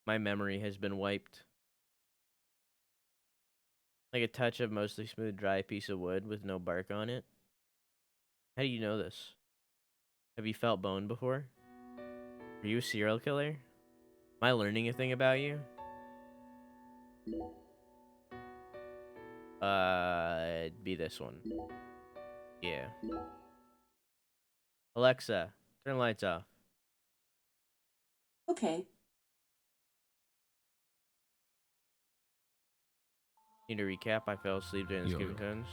My memory has been wiped. Like a touch of mostly smooth, dry piece of wood with no bark on it. How do you know this? Have you felt bone before? Are you a serial killer? Am I learning a thing about you? It'd be this one. Yeah. Alexa, turn the lights off. Okay. Need to recap. I fell asleep during the skipping stones.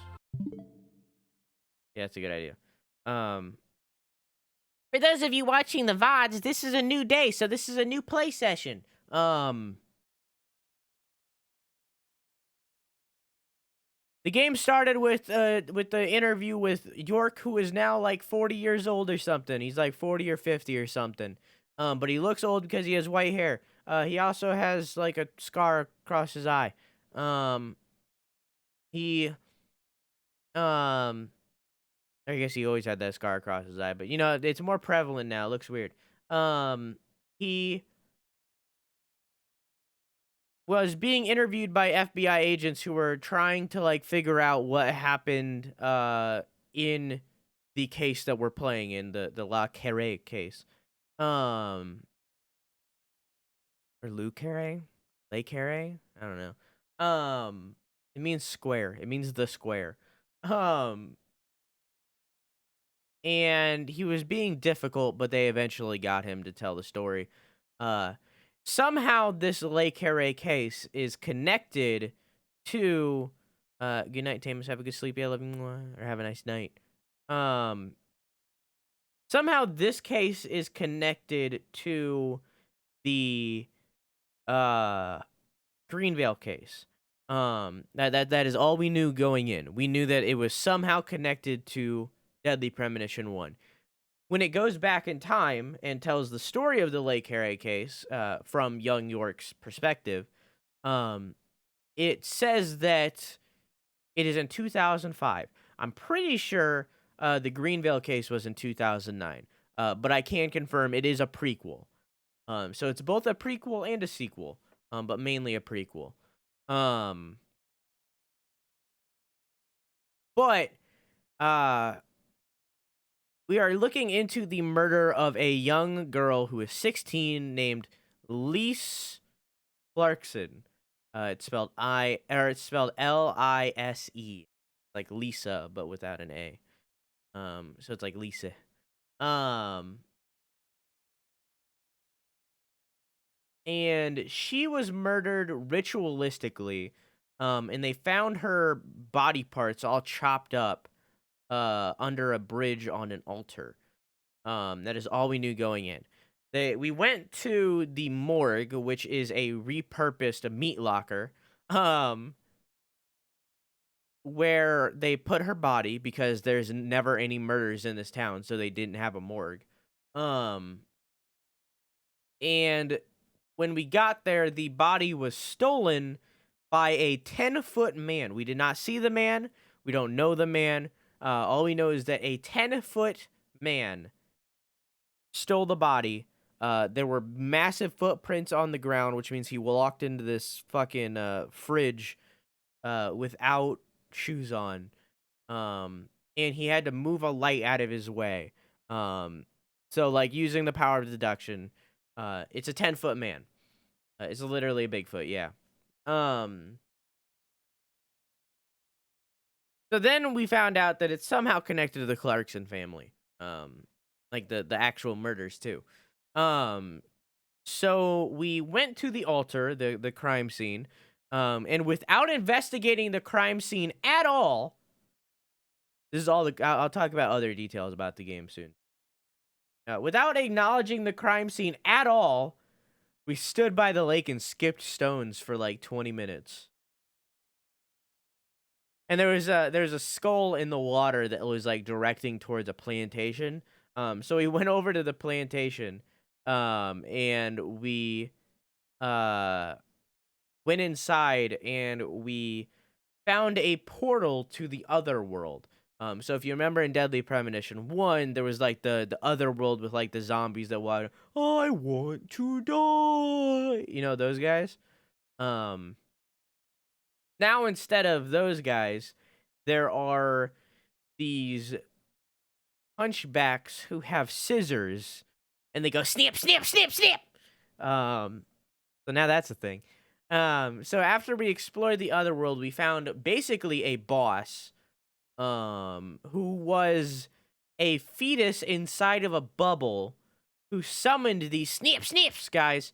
Yeah, that's a good idea. For those of you watching the VODs, this is a new day, so this is a new play session. The game started with the interview with York, who is now like 40 years old or something. He's like 40 or 50 or something. But he looks old because he has white hair. He also has like a scar across his eye. He I guess he always had that scar across his eye, but you know, it's more prevalent now. It looks weird. He was being interviewed by FBI agents who were trying to like figure out what happened in the case that we're playing in, the La Carré case. Or Lou Carré? Le Carré? I don't know. It means square. It means the square. And he was being difficult, but they eventually got him to tell the story. Somehow this Le Carré case is connected to good night, Tamus. Have a good sleep. Yeah, love you, or have a nice night. Somehow this case is connected to the Greenvale case. That is all we knew going in. We knew that it was somehow connected to Deadly Premonition 1. When it goes back in time and tells the story of the Le Carré case from young York's perspective, it says that it is in 2005. I'm pretty sure the Greenvale case was in 2009, but I can confirm it is a prequel. So it's both a prequel and a sequel, but mainly a prequel. But we are looking into the murder of a young girl who is 16 named Lise Clarkson. It's spelled Lise, like Lisa, but without an A. So it's like Lisa. And she was murdered ritualistically. And they found her body parts all chopped up under a bridge on an altar. That is all we knew going in. We went to the morgue, which is a repurposed meat locker, where they put her body because there's never any murders in this town, so they didn't have a morgue. And when we got there, the body was stolen by a 10-foot man. We did not see the man. We don't know the man. All we know is that a 10-foot man stole the body. There were massive footprints on the ground, which means he walked into this fucking fridge without shoes on. And he had to move a light out of his way. So like using the power of deduction, it's a 10-foot man. It's literally a Bigfoot, yeah. So then we found out that it's somehow connected to the Clarkson family. Like the actual murders too. So we went to the altar, the crime scene, and without investigating the crime scene at all, this is all I'll talk about other details about the game soon. Without acknowledging the crime scene at all, we stood by the lake and skipped stones for like 20 minutes. And there was a skull in the water that was like directing towards a plantation. So we went over to the plantation, and we went inside and we found a portal to the other world. So if you remember in Deadly Premonition 1, there was like the other world with like the zombies that wanted, I want to die. You know, those guys? Um, Now instead of those guys, there are these hunchbacks who have scissors and they go snip, snip, snip, snip. So now that's a thing. So after we explored the other world, we found basically a boss, who was a fetus inside of a bubble who summoned these snip snips guys.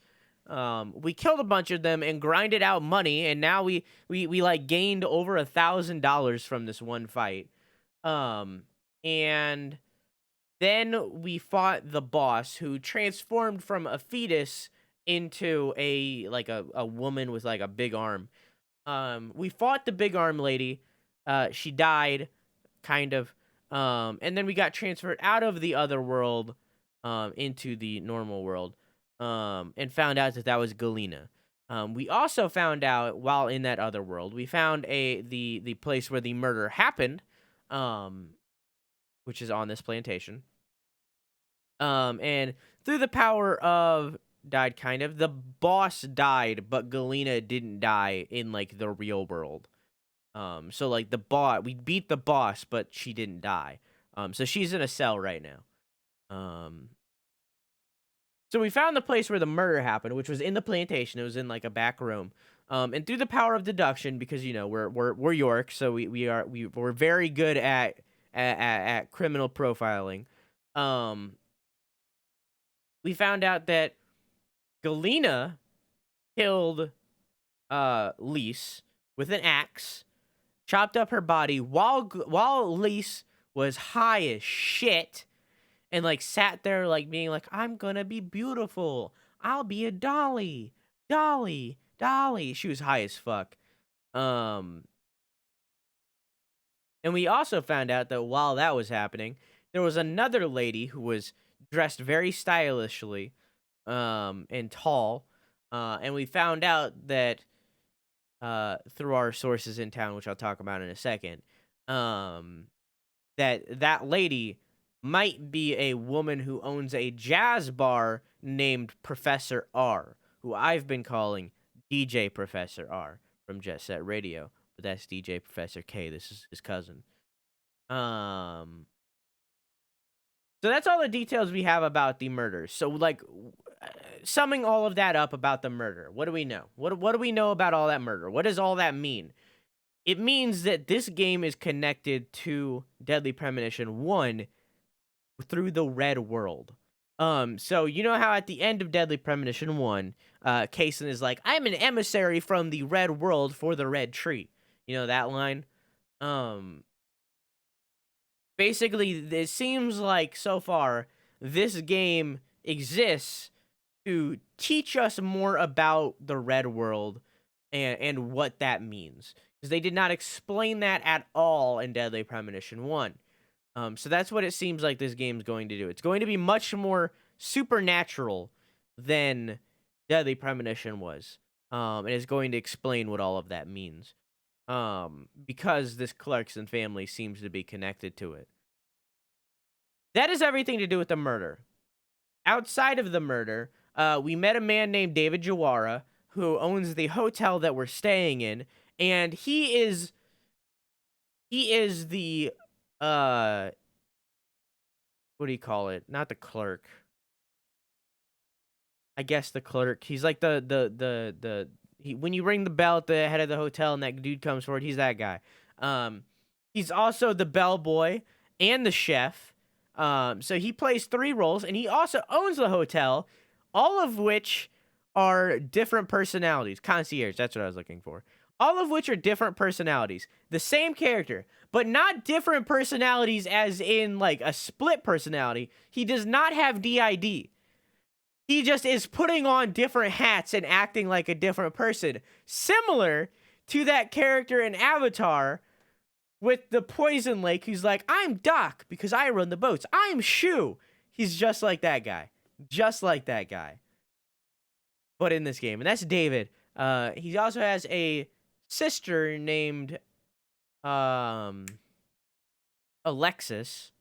We killed a bunch of them and grinded out money, and now we like gained over $1,000 from this one fight. And then we fought the boss who transformed from a fetus into a woman with like a big arm. We fought the big arm lady. She died, kind of. And then we got transferred out of the other world, into the normal world, and found out that that was Galena. We also found out while in that other world, we found the place where the murder happened, which is on this plantation. And through the power of died, kind of, the boss died, but Galena didn't die in like the real world. So like we beat the boss, but she didn't die. So she's in a cell right now. So we found the place where the murder happened, which was in the plantation. It was in like a back room. And through the power of deduction, because you know we're York, so we're very good at criminal profiling. We found out that Galena killed Lise with an axe, chopped up her body while Lise was high as shit, and like sat there like being like, I'm gonna be beautiful. I'll be a dolly. Dolly. Dolly. She was high as fuck. And we also found out that while that was happening, there was another lady who was dressed very stylishly, and tall. And we found out that through our sources in town, which I'll talk about in a second, that lady might be a woman who owns a jazz bar named Professor R, who I've been calling DJ Professor R from Jet Set Radio, but that's DJ Professor K. This is his cousin. So that's all the details we have about the murders. So like, summing all of that up about the murder, what do we know? What do we know about all that murder? What does all that mean? It means that this game is connected to Deadly Premonition 1 through the Red World. So you know how at the end of Deadly Premonition 1, Kaysen is like, I'm an emissary from the Red World for the Red Tree. You know that line? Basically, it seems like so far this game exists to teach us more about the Red World and what that means, because they did not explain that at all in Deadly Premonition 1. So that's what it seems like this game's going to do. It's going to be much more supernatural than Deadly Premonition was. And it's going to explain what all of that means. Because this Clarkson family seems to be connected to it. That is everything to do with the murder. Outside of the murder, we met a man named David Jawara, who owns the hotel that we're staying in, and he is the what do you call it? Not the clerk. I guess the clerk. He's like when you ring the bell at the head of the hotel and that dude comes forward, he's that guy. He's also the bellboy and the chef. So he plays 3 roles, and he also owns the hotel, all of which are different personalities. Concierge, that's what I was looking for. All of which are different personalities. The same character, but not different personalities as in like a split personality. He does not have DID. He just is putting on different hats and acting like a different person. Similar to that character in Avatar with the Poison Lake, who's like, I'm Doc because I run the boats. I'm Shu. He's just like that guy. Just like that guy. But in this game. And that's David. He also has a sister named Alexis,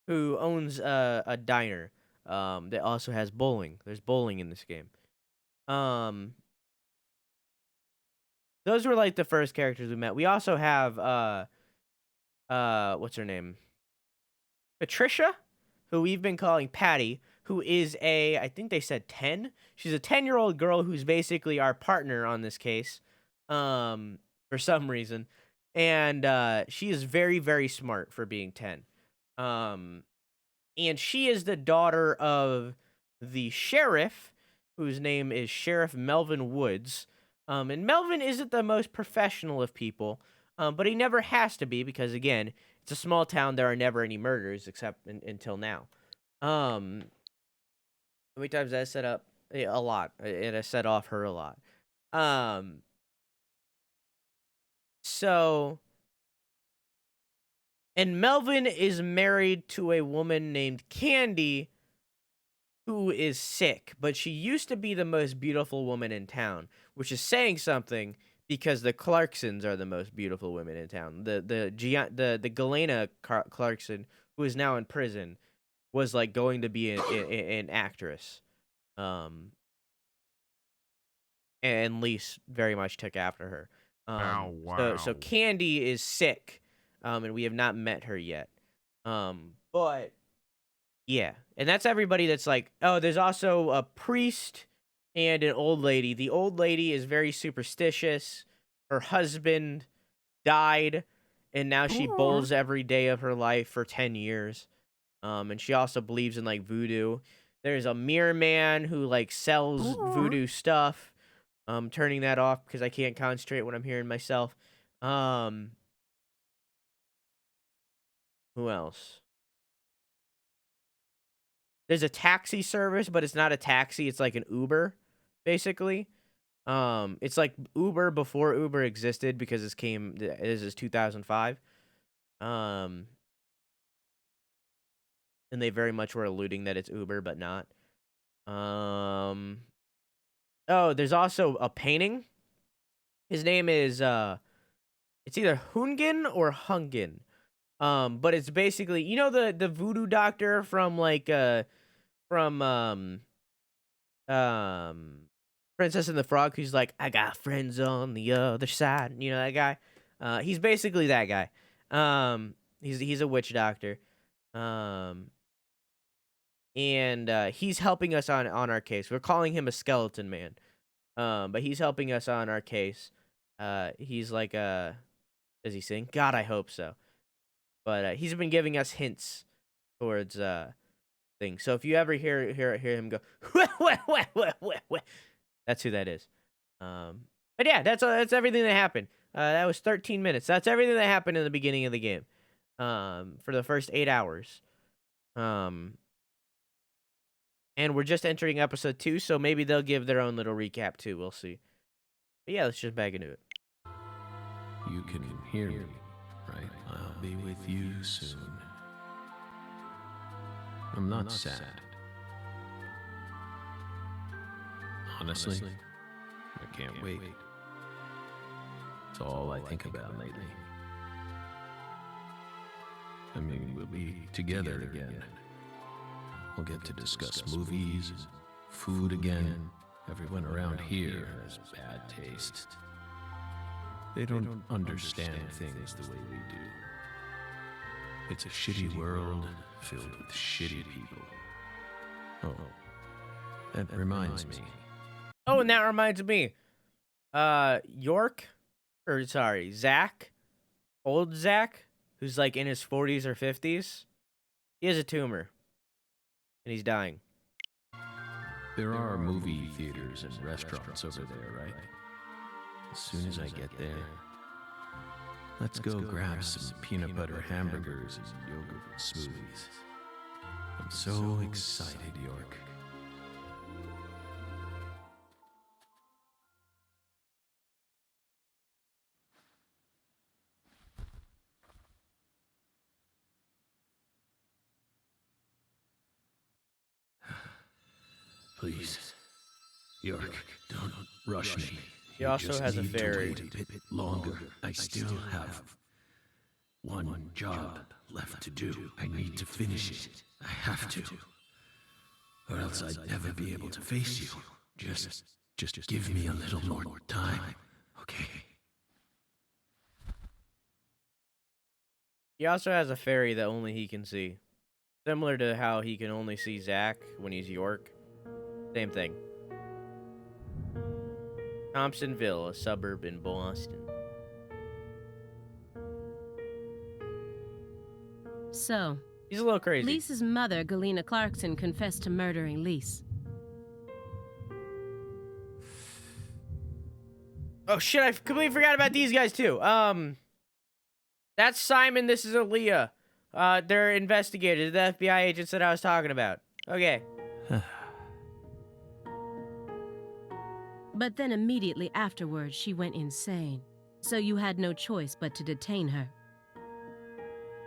who owns a diner that also has bowling. There's bowling in this game. Those were like the first characters we met. We also have what's her name? Patricia, who we've been calling Patty, who is I think they said 10. She's a 10-year-old girl who's basically our partner on this case, for some reason. And she is very, very smart for being 10. And she is the daughter of the sheriff, whose name is Sheriff Melvin Woods. And Melvin isn't the most professional of people, but he never has to be because, again, it's a small town. There are never any murders except until now. How many times did I set up? Yeah, a lot. And I set off her a lot. And Melvin is married to a woman named Candy, who is sick, but she used to be the most beautiful woman in town, which is saying something because the Clarksons are the most beautiful women in town. The Galena Clarkson, who is now in prison, was like going to be an actress, and Lise very much took after her. Oh, wow. So Candy is sick, and we have not met her yet. But yeah, and that's everybody that's like, oh, there's also a priest and an old lady. The old lady is very superstitious. Her husband died, and now she bowls every day of her life for 10 years. And she also believes in like voodoo. There's a mirror man who like sells voodoo stuff. I'm turning that off because I can't concentrate when I'm hearing myself. Who else? There's a taxi service, but it's not a taxi. It's like an Uber, basically. It's like Uber before Uber existed because this is 2005. And they very much were alluding that it's Uber, but not. Oh, there's also a painting. His name is it's either Hungin or Hungin. But it's basically, you know, the voodoo doctor from like from Princess and the Frog, who's like, I got friends on the other side. You know that guy? He's basically that guy. He's a witch doctor. And he's helping us on our case. We're calling him a skeleton man. But he's helping us on our case. He's like does he sing? God, I hope so. But he's been giving us hints towards things. So if you ever hear him go, that's who that is. But yeah, that's everything that happened. That was 13 minutes. That's everything that happened in the beginning of the game. For the first 8 hours. And we're just entering episode 2, so maybe they'll give their own little recap too. We'll see. But yeah, let's just back into it. You can hear me, right? I'll be with you soon. I'm not sad. Honestly, I can't wait. It's all I think about lately. I mean, we'll be together again. We'll get to discuss movies, food again. Everyone around here has bad taste. They don't understand things the way we do. It's a shitty world filled with shitty people. Oh, that reminds me. Oh, and that reminds me. Zach, old Zach, who's like in his 40s or 50s, he has a tumor. And he's dying. There are movie theaters and restaurants over there, right? As soon as I get there, let's go grab some peanut butter hamburgers and yogurt smoothies. I'm so excited, York. Please, York, don't rush me. He also has a fairy. Wait a bit longer. I still have one job left to do. I need to finish it. I have to. Or else I'd never be able to face you. Just give me a little more time, okay? He also has a fairy that only he can see. Similar to how he can only see Zack when he's York. Same thing. Thompsonville, a suburb in Boston. So, He's a little crazy. Lisa's mother, Galena Clarkson, confessed to murdering Lise. Oh shit, I completely forgot about these guys too. That's Simon, this is Aaliyah. They're investigators, the FBI agents that I was talking about. Okay. But then immediately afterwards, she went insane. So you had no choice but to detain her.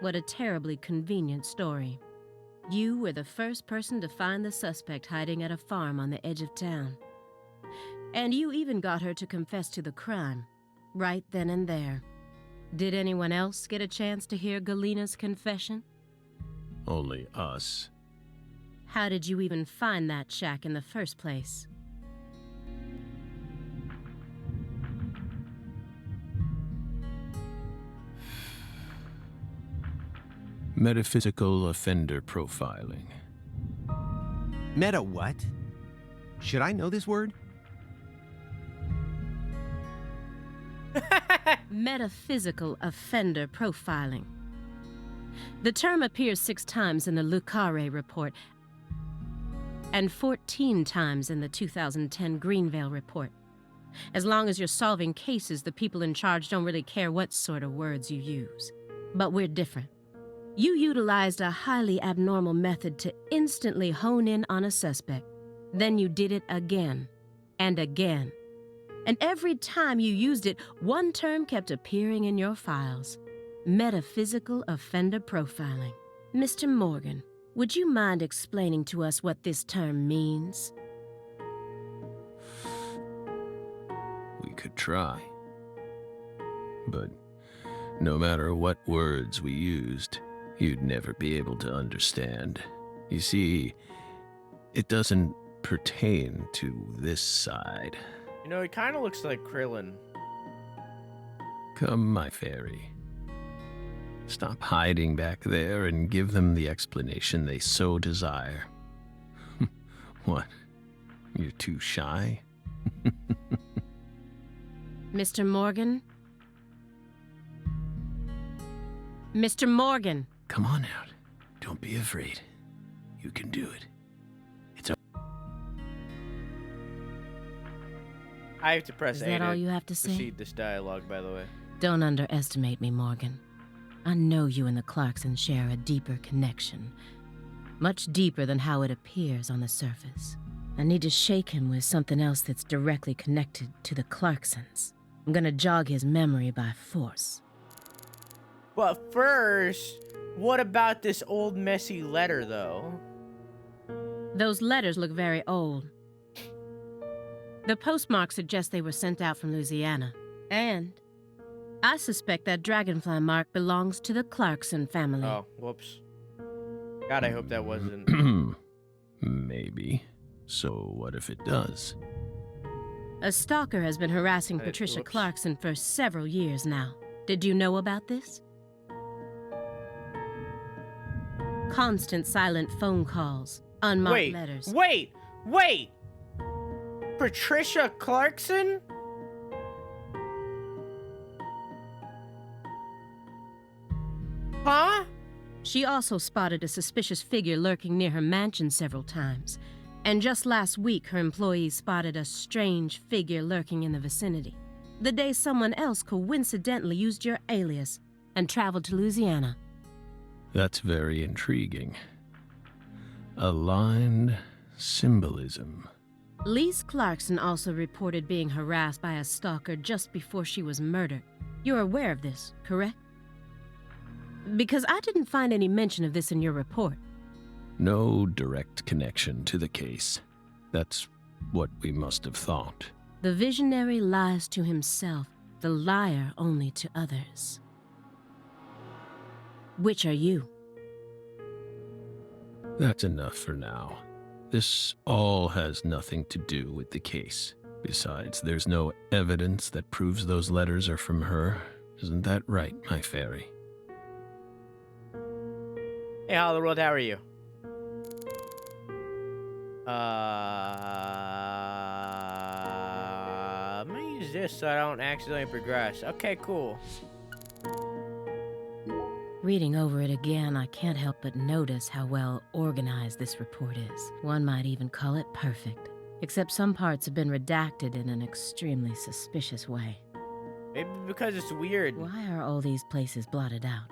What a terribly convenient story. You were the first person to find the suspect hiding at a farm on the edge of town. And you even got her to confess to the crime, right then and there. Did anyone else get a chance to hear Galena's confession? Only us. How did you even find that shack in the first place? Metaphysical offender profiling. Meta what? Should I know this word? Metaphysical offender profiling. The term appears 6 times in the Carré report and 14 times in the 2010 Greenvale report. As long as you're solving cases, the people in charge don't really care what sort of words you use. But we're different. You utilized a highly abnormal method to instantly hone in on a suspect. Then you did it again and again. And every time you used it, one term kept appearing in your files. Metaphysical offender profiling. Mr. Morgan, would you mind explaining to us what this term means? We could try. But no matter what words we used, you'd never be able to understand. You see, it doesn't pertain to this side. You know, he kind of looks like Krillin. Come, my fairy. Stop hiding back there and give them the explanation they so desire. What? You're too shy? Mr. Morgan? Mr. Morgan! Come on out. Don't be afraid. You can do it. I have to press Is A that to all you have to say? proceed this dialogue, by the way. Don't underestimate me, Morgan. I know you and the Clarksons share a deeper connection. Much deeper than how it appears on the surface. I need to shake him with something else that's directly connected to the Clarksons. I'm gonna jog his memory by force. But first, what about this old messy letter, though? Those letters look very old. The postmark suggests they were sent out from Louisiana. And I suspect that dragonfly mark belongs to the Clarkson family. Oh, whoops. God, I hope that wasn't... Maybe. So what if it does? A stalker has been harassing Patricia whoops. Clarkson for several years now. Did you know about this? Constant silent phone calls, unmarked letters. Wait! Patricia Clarkson? Huh? She also spotted a suspicious figure lurking near her mansion several times. And just last week, her employees spotted a strange figure lurking in the vicinity. The day someone else coincidentally used your alias and traveled to Louisiana. That's very intriguing. Aligned symbolism. Lise Clarkson also reported being harassed by a stalker just before she was murdered. You're aware of this, correct? Because I didn't find any mention of this in your report. No direct connection to the case. That's what we must have thought. The visionary lies to himself, the liar only to others. Which are you? That's enough for now. This all has nothing to do with the case. Besides, there's no evidence that proves those letters are from her. Isn't that right, my fairy? Hey, Hollywood, how are you? I'm gonna use this so I don't accidentally progress. Okay, cool. Reading over it again, I can't help but notice how well organized this report is. One might even call it perfect. Except some parts have been redacted in an extremely suspicious way. Maybe because it's weird. Why are all these places blotted out?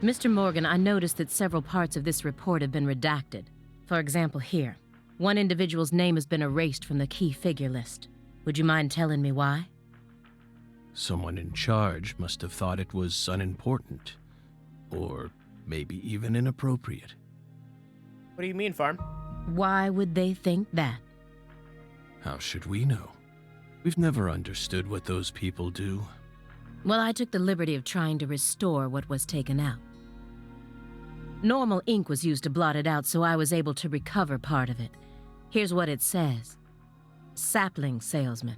Mr. Morgan, I noticed that several parts of this report have been redacted. For example, here. One individual's name has been erased from the key figure list. Would you mind telling me why? Someone in charge must have thought it was unimportant. Or maybe even inappropriate. What do you mean, Farm? Why would they think that? How should we know? We've never understood what those people do. Well, I took the liberty of trying to restore what was taken out. Normal ink was used to blot it out, so I was able to recover part of it. Here's what it says. Sapling salesman.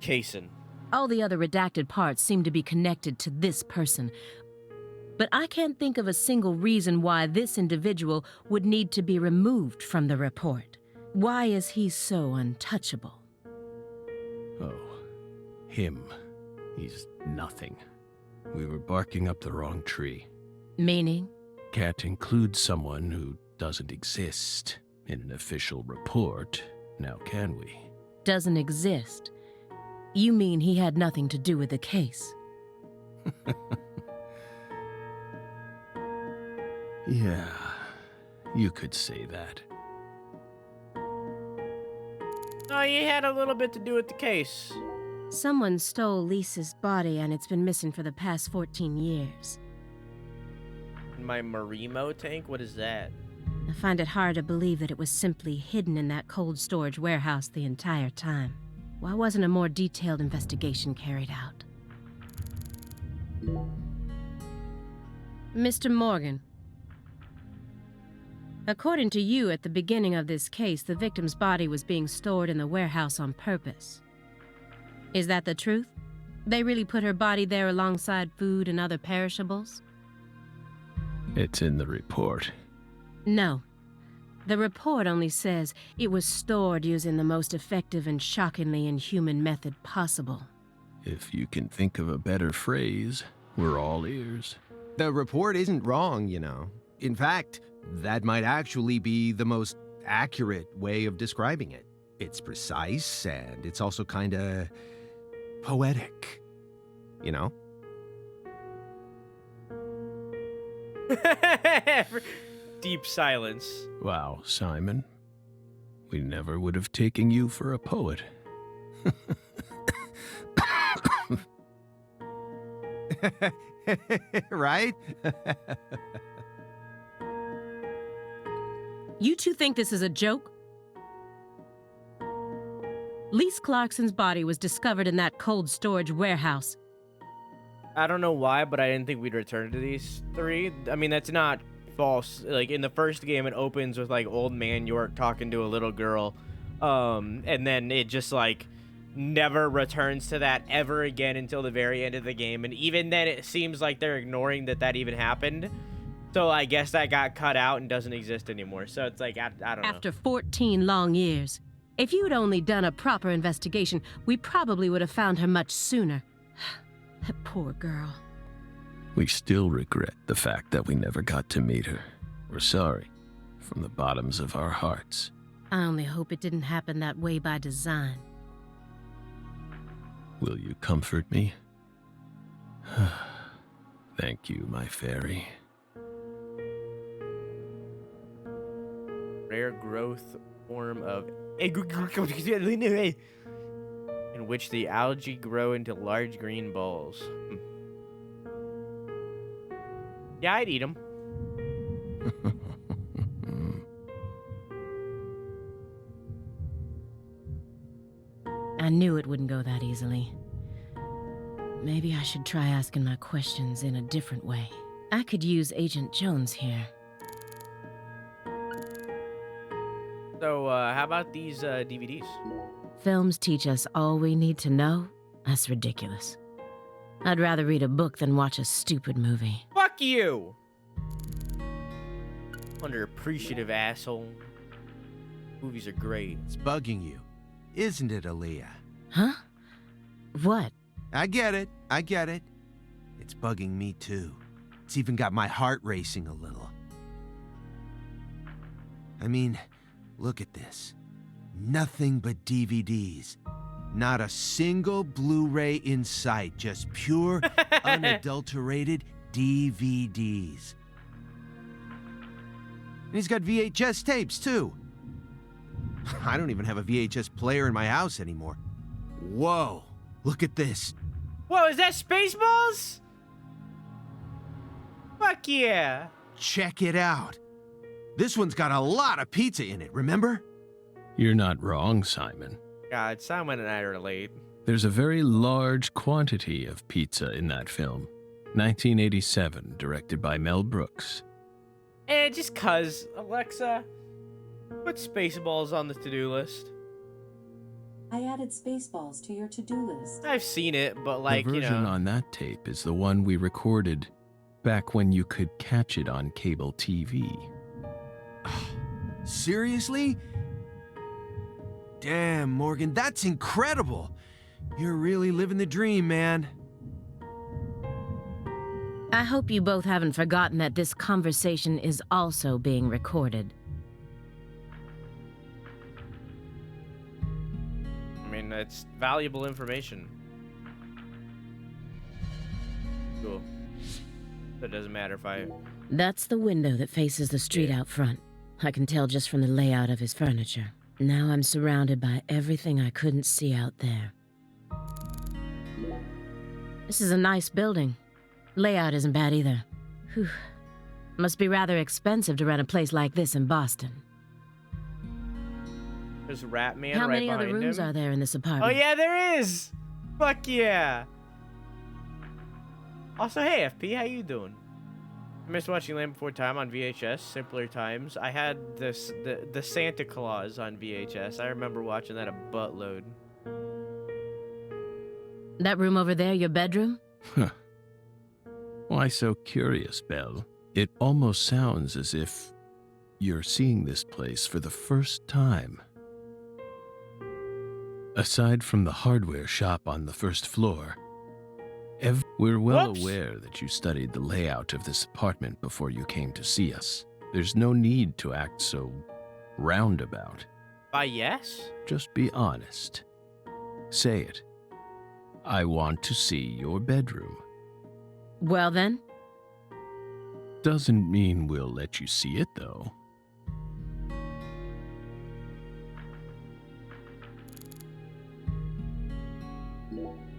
Cason. All the other redacted parts seem to be connected to this person, but I can't think of a single reason why this individual would need to be removed from the report. Why is he so untouchable? Oh, him. He's nothing. We were barking up the wrong tree. Meaning? Can't include someone who doesn't exist in an official report, now can we? Doesn't exist. You mean he had nothing to do with the case? Yeah, you could say that. Oh, you had a little bit to do with the case. Someone stole Lisa's body and it's been missing for the past 14 years. My Marimo tank? What is that? I find it hard to believe that it was simply hidden in that cold storage warehouse the entire time. Why wasn't a more detailed investigation carried out? Mr. Morgan, according to you, at the beginning of this case, the victim's body was being stored in the warehouse on purpose. Is that the truth? They really put her body there alongside food and other perishables? It's in the report. No. The report only says it was stored using the most effective and shockingly inhuman method possible. If you can think of a better phrase, we're all ears. The report isn't wrong, you know. In fact, that might actually be the most accurate way of describing it. It's precise, and it's also kinda poetic, you know? Deep silence. Wow, Simon. We never would have taken you for a poet. Right? You two think this is a joke? Lise Clarkson's body was discovered in that cold storage warehouse. I don't know why, but I didn't think we'd return to these three. I mean, that's not false. Like, in the first game, it opens with, like, old man York talking to a little girl. And then it just, like, never returns to that ever again until the very end of the game. And even then, it seems like they're ignoring that even happened. So I guess that got cut out and doesn't exist anymore. So it's like, I don't know. After 14 long years. If you'd only done a proper investigation, we probably would have found her much sooner. That poor girl. We still regret the fact that we never got to meet her. We're sorry, from the bottoms of our hearts. I only hope it didn't happen that way by design. Will you comfort me? Thank you, my fairy. Rare growth form of in which the algae grow into large green balls. Yeah, I'd eat them. I knew it wouldn't go that easily. maybe I should try asking my questions in a different way. I could use Agent Jones here. So, how about these DVDs? Films teach us all we need to know? That's ridiculous. I'd rather read a book than watch a stupid movie. Fuck you! Underappreciative asshole. Movies are great. It's bugging you, isn't it, Aaliyah? Huh? What? I get it. It's bugging me too. It's even got my heart racing a little. I mean, look at this. Nothing but DVDs. Not a single Blu-ray in sight. Just pure, unadulterated DVDs. And he's got VHS tapes, too. I don't even have a VHS player in my house anymore. Whoa, look at this. Whoa, is that Spaceballs? Fuck yeah. Check it out. This one's got a lot of pizza in it, remember? You're not wrong, Simon. God, Simon and I relate. There's a very large quantity of pizza in that film. 1987, directed by Mel Brooks. And just cuz, Alexa, put Spaceballs on the to-do list. I added Spaceballs to your to-do list. I've seen it, but like, the you version know. on that tape is the one we recorded back when you could catch it on cable TV. Seriously? Damn, Morgan, that's incredible. You're really living the dream, man. I hope you both haven't forgotten that this conversation is also being recorded. I mean, it's valuable information. Cool. So it doesn't matter if I... That's the window that faces the street out front. I can tell just from the layout of his furniture. Now I'm surrounded by everything I couldn't see out there. This is a nice building. Layout isn't bad either. Whew. Must be rather expensive to rent a place like this in Boston. There's Ratman How right many behind other rooms him. are there in this apartment? Oh yeah, there is! Fuck yeah! Also, hey FP, how you doing? I missed watching Land Before Time on VHS, simpler times. I had the Santa Claus on VHS. I remember watching that a buttload. That room over there, your bedroom? Huh. Why so curious, Belle? It almost sounds as if you're seeing this place for the first time. Aside from the hardware shop on the first floor, we're well Whoops. aware that you studied the layout of this apartment before you came to see us. There's no need to act so roundabout. Yes? Just be honest. Say it. I want to see your bedroom. Well then, Doesn't mean we'll let you see it, though.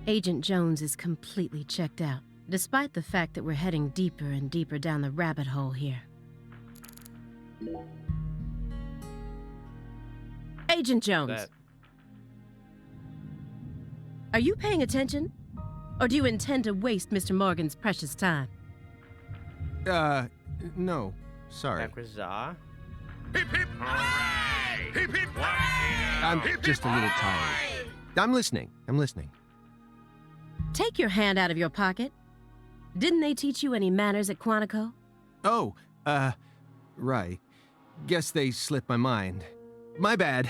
Agent Jones is completely checked out, despite the fact that we're heading deeper and deeper down the rabbit hole here. Agent Jones, That. are you paying attention? Or do you intend to waste Mr. Morgan's precious time? No. Sorry. Acquisition. I'm just a little tired. I'm listening. Take your hand out of your pocket. Didn't they teach you any manners at Quantico? Oh, right. Guess they slipped my mind. My bad.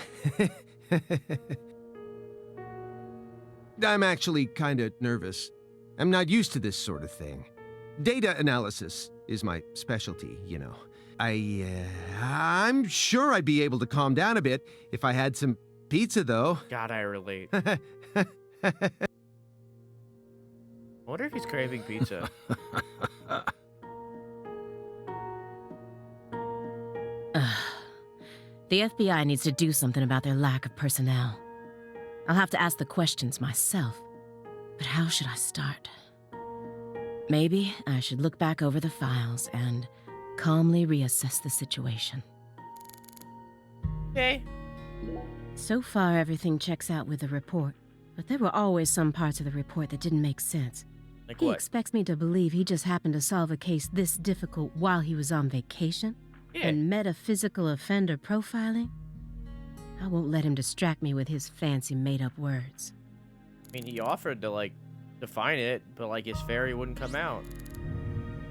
I'm actually kinda nervous. I'm not used to this sort of thing. Data analysis is my specialty, you know. I'm sure I'd be able to calm down a bit if I had some pizza, though. God, I relate. I wonder if he's craving pizza. The FBI needs to do something about their lack of personnel. I'll have to ask the questions myself. But how should I start? Maybe I should look back over the files and calmly reassess the situation. Okay. So far, everything checks out with the report. but there were always some parts of the report that didn't make sense. Like He what? expects me to believe he just happened to solve a case this difficult while he was on vacation? Yeah. And metaphysical offender profiling? I won't let him distract me with his fancy made-up words. I mean, he offered to, like, define it, but, like, his fairy wouldn't come out.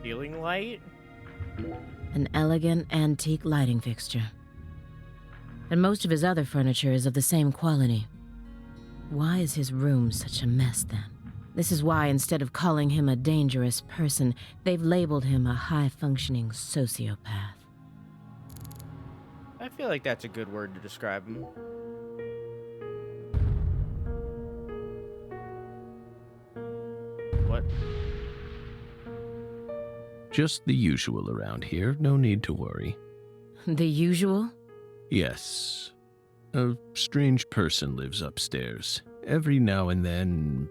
Ceiling light? An elegant, antique lighting fixture. And most of his other furniture is of the same quality. Why is his room such a mess, then? This is why, instead of calling him a dangerous person, they've labeled him a high-functioning sociopath. I feel like that's a good word to describe him. What? Just the usual around here, no need to worry. The usual? Yes. A strange person lives upstairs. Every now and then,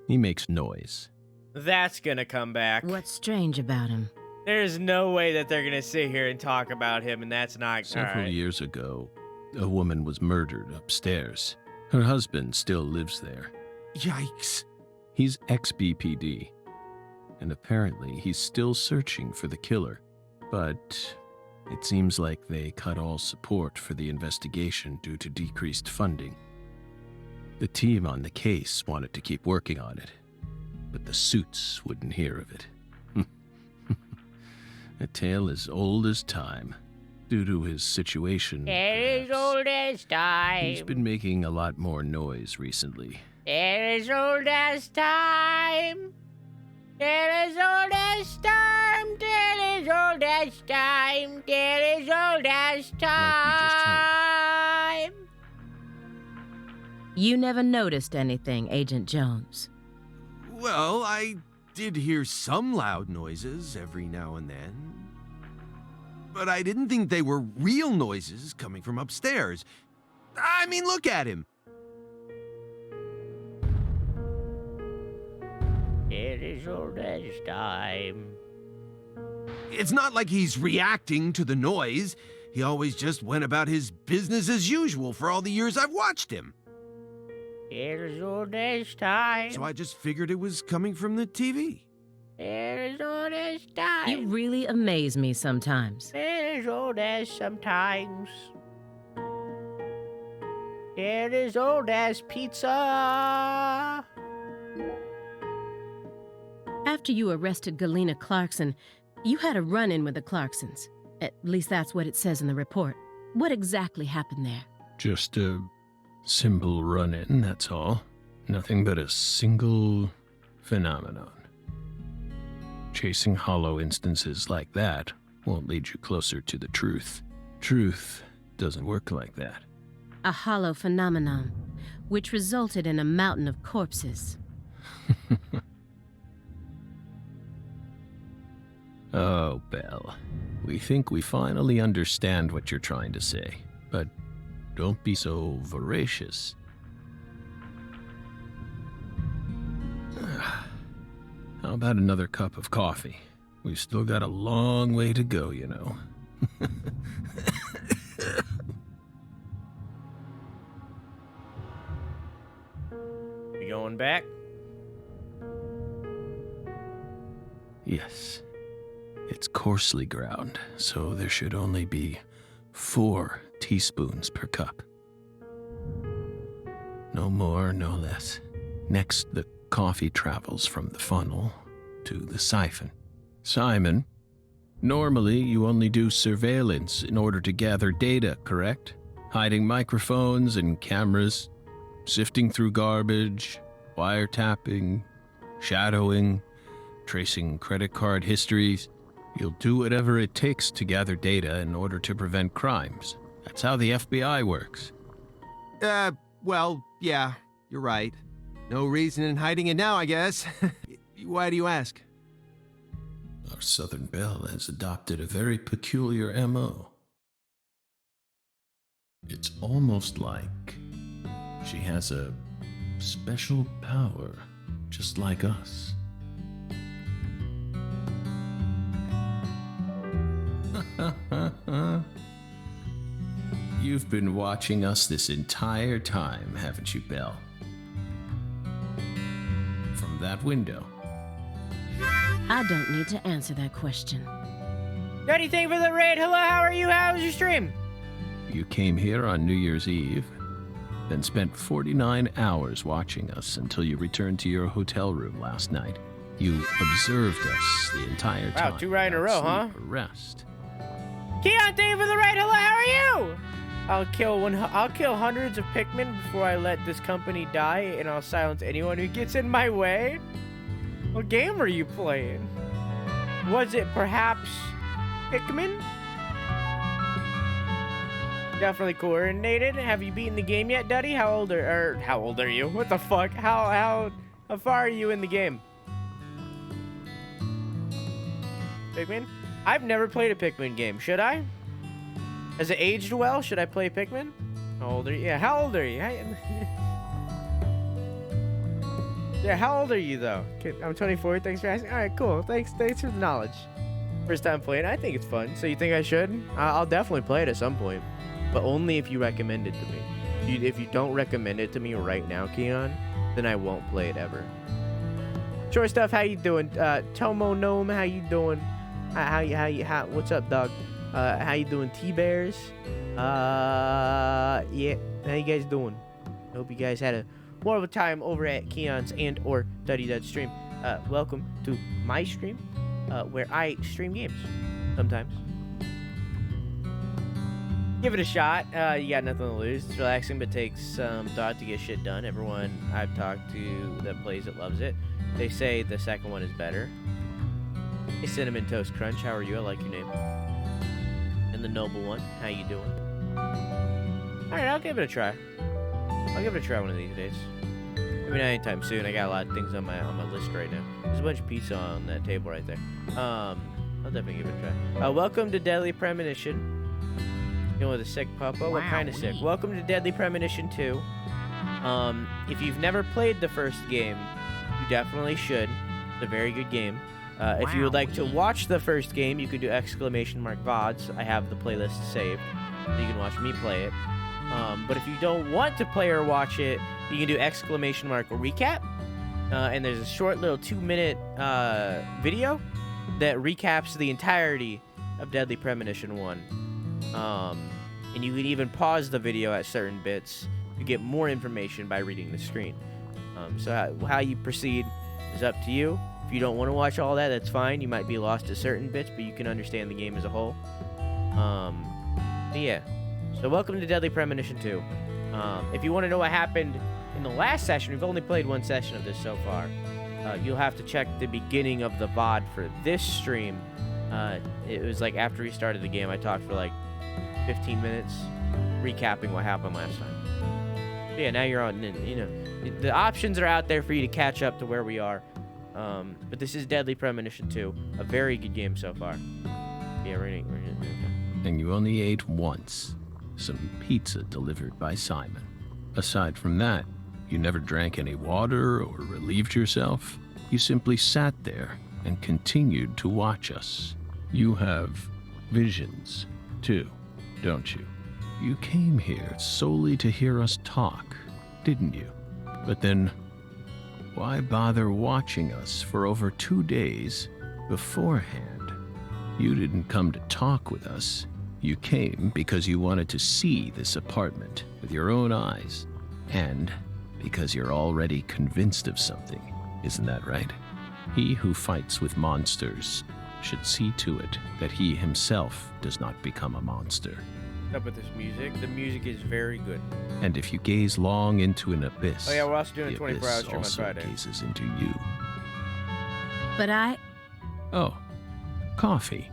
he makes noise. That's gonna come back. What's strange about him? There's no way that they're gonna sit here and talk about him, and that's not Several alright. years ago, a woman was murdered upstairs. Her husband still lives there. Yikes. He's ex-BPD, and apparently he's still searching for the killer. But it seems like they cut all support for the investigation due to decreased funding. The team on the case wanted to keep working on it, but the suits wouldn't hear of it. A tale as old as time. Due to his situation, It is perhaps, old as time. he's been making a lot more noise recently. It is old as time. It is old as time. It is old as time. It is old as time. You never noticed anything, Agent Jones. Well, I did hear some loud noises every now and then. But I didn't think they were real noises coming from upstairs. I mean, look at him. It is old as time. It's not like he's reacting to the noise. He always just went about his business as usual for all the years I've watched him. It is old as time. So I just figured it was coming from the TV. It is old as time. You really amaze me sometimes. It is old as sometimes. It is old as pizza. After you arrested Galena Clarkson, you had a run-in with the Clarksons. At least that's what it says in the report. What exactly happened there? Just a simple run-in, that's all. Nothing but a single phenomenon. Chasing hollow instances like that won't lead you closer to the truth. Truth doesn't work like that. A hollow phenomenon, which resulted in a mountain of corpses. Oh, Belle. We think we finally understand what you're trying to say, but don't be so voracious. How about another cup of coffee? We've still got a long way to go, you know. You going back? Yes. It's coarsely ground, so there should only be 4 teaspoons per cup. No more, no less. Next, the coffee travels from the funnel to the siphon. Simon, normally you only do surveillance in order to gather data, correct? Hiding microphones and cameras, sifting through garbage, wiretapping, shadowing, tracing credit card histories. You'll do whatever it takes to gather data in order to prevent crimes. That's how the FBI works. Well, yeah, you're right. No reason in hiding it now, I guess. Why do you ask? Our Southern Belle has adopted a very peculiar MO. It's almost like she has a special power, just like us. You've been watching us this entire time, haven't you, Belle? that window. I don't need to answer that question. Duddy, thank you for the raid. Hello, how are you? How was your stream? You came here on New Year's Eve, then spent 49 hours watching us until you returned to your hotel room last night. You observed us the entire time. Wow, 2 right in a row, huh? Sleep or rest. Keon, thank you for the raid. Hello, how are you? I'll kill hundreds of Pikmin before I let this company die, and I'll silence anyone who gets in my way. What game are you playing? Was it perhaps Pikmin? Definitely coordinated. Have you beaten the game yet, Duddy? How old are you? What the fuck? How far are you in the game? Pikmin? I've never played a Pikmin game. Should I? Has it aged well? Should I play Pikmin? How old are you? Yeah, how old are you? Yeah, how old are you though? Okay, I'm 24. Thanks for asking. All right, cool. Thanks for the knowledge. First time playing. I think it's fun. So you think I should? I'll definitely play it at some point, but only if you recommend it to me. If you don't recommend it to me right now, Keon, then I won't play it ever. Short stuff. How you doing? Tomo Gnome. How you doing? How what's up, dog? How you doing, T-Bears? Yeah, how you guys doing? I hope you guys had a more of a time over at Keon's and or Duddy Dud stream. Welcome to my stream, where I stream games sometimes. Give it a shot. You got nothing to lose. It's relaxing, but takes some thought to get shit done. Everyone I've talked to that plays it loves it. They say the second one is better. Hey, Cinnamon Toast Crunch, how are you? I like your name. And the Noble One, how you doing? Alright, I'll give it a try. I'll give it a try one of these days. Maybe not anytime soon. I got a lot of things on my list right now. There's a bunch of pizza on that table right there. I'll definitely give it a try. Welcome to Deadly Premonition. You know, with a sick puppo? What kind of sick? Welcome to Deadly Premonition 2. If you've never played the first game, you definitely should. It's a very good game. If you would like to watch the first game, you can do ! VODs. I have the playlist saved, so you can watch me play it. But if you don't want to play or watch it, you can do ! Recap. And there's a short little 2-minute video that recaps the entirety of Deadly Premonition 1. And you can even pause the video at certain bits to get more information by reading the screen. So how you proceed is up to you. If you don't want to watch all that, that's fine. You might be lost at certain bits, but you can understand the game as a whole. But yeah. So welcome to Deadly Premonition 2. If you want to know what happened in the last session, we've only played one session of this so far. You'll have to check the beginning of the VOD for this stream. It was like after we started the game, I talked for like 15 minutes recapping what happened last time. But yeah, now you're on, you know, the options are out there for you to catch up to where we are. But this is Deadly Premonition 2, a very good game so far. Yeah, we're gonna And you only ate once. Some pizza delivered by Simon. Aside from that, you never drank any water or relieved yourself. You simply sat there and continued to watch us. You have visions, too, don't you? You came here solely to hear us talk, didn't you? But then, why bother watching us for over 2 days beforehand? You didn't come to talk with us. You came because you wanted to see this apartment with your own eyes. And because you're already convinced of something, isn't that right? He who fights with monsters should see to it that he himself does not become a monster. Up with this music. The music is very good. And if you gaze long into an abyss, oh yeah, we're also doing a the 24-hour abyss stream on also Friday. gazes into you. But Oh, coffee.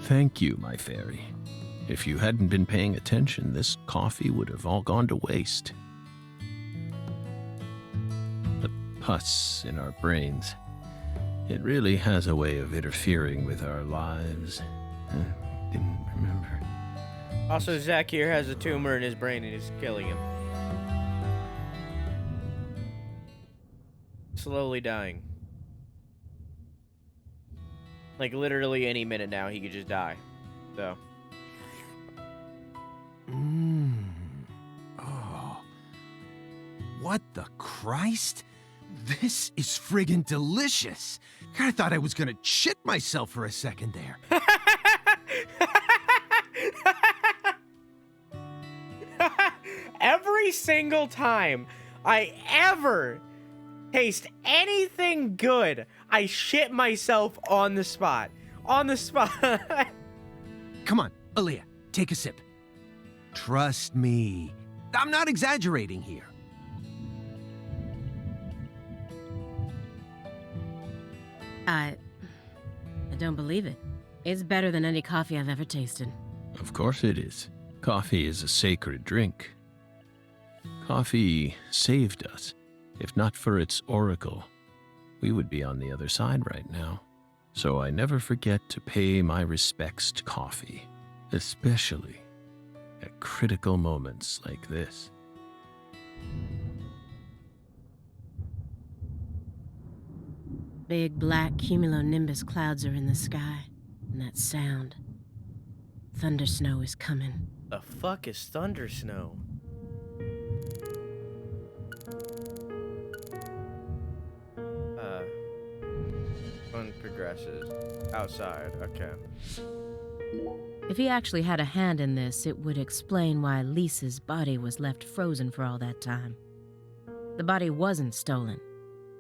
Thank you, my fairy. If you hadn't been paying attention, this coffee would have all gone to waste. The pus in our brains. It really has a way of interfering with our lives. Didn't remember. Also, Zach here has a tumor in his brain and is killing him. Slowly dying. Like, literally any minute now, he could just die. So. Oh. What the Christ? This is friggin' delicious. I thought I was gonna shit myself for a second there. Every single time I ever taste anything good, I shit myself on the spot. On the spot. Come on, Aaliyah, take a sip. Trust me. I'm not exaggerating here. I don't believe it. It's better than any coffee I've ever tasted. Of course it is. Coffee is a sacred drink. Coffee saved us. If not for its oracle, we would be on the other side right now. So I never forget to pay my respects to coffee, especially at critical moments like this. Big black cumulonimbus clouds are in the sky, and that sound. Thunder snow is coming. The fuck is thunder snow? One progresses. Outside, okay. If he actually had a hand in this, it would explain why Lisa's body was left frozen for all that time. The body wasn't stolen.